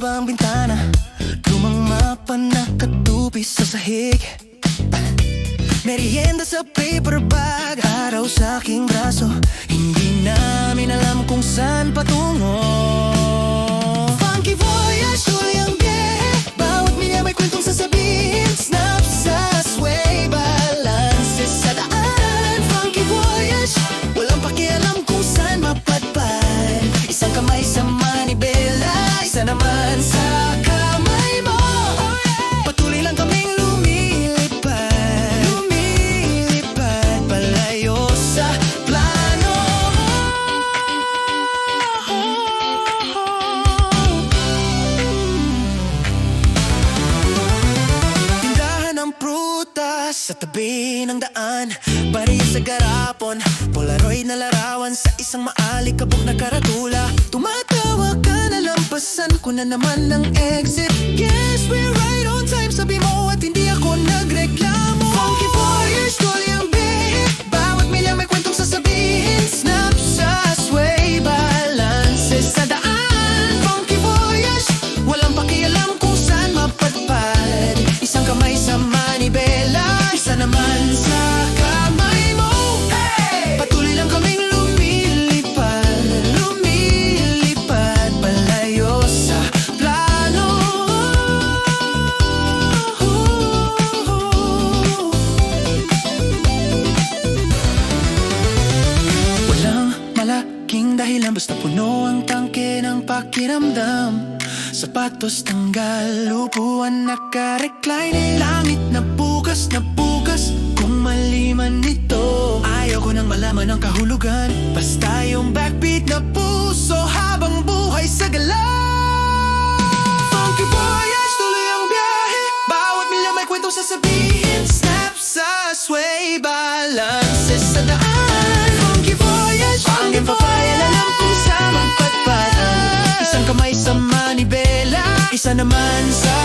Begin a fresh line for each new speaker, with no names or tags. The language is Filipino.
baba ang bintana, lumang mapa nakatupi sa sahig. Merienda sa paper bag, araw sa aking braso. Hindi namin alam kung saan patungo. Funky voyage, tuloy ang biyahe. Bawat milya may kwentong sasabihin. Snap sa sway, balances sa daan. Funky voyage, walang pakialam kung saan mapadpad. Isang kamay sa manibela, isa naman sa kamay mo. Patuloy lang kaming lumilipad, lumilipad palayo sa plano. Tindahan ng prutas sa tabi ng daan, bariya sa garapon, Polaroid na larawan sa isang maalikabok na karatula. Tumatawa ka na, lampasan ko na naman ng exit. Yes, we're right on time, sabi mo at hindi ako nagreklamo. Funky voyage, tuloy ang biyahe. Bawat milya may kwentong sasabihin. Snap sa sway, balances sa daan. Funky voyage, walang pakialam kung saan mapadpad. Isang kamay sa manibela, isa naman sa kamay mo. Patuloy lang kaming lumilipad, lumilipad palayo sa plano. Walang malaking dahilan, basta puno ang tangke ng pakiramdam. Sapatos tanggal, upuan naka-recline. Langit na bukas, kung maliman nito. Ayaw ko nang malaman ang kahulugan, basta yung backbeat na puso habang buhay sa gala. Funky voyage, tuloy ang biyahe. Bawat milya may kwentong sasabihin. Snap sa sway, balances sa daan. Funky voyage, hanggang papaya, alam kung saan magpatpatan. Isang kamay sa manibela, isa naman sa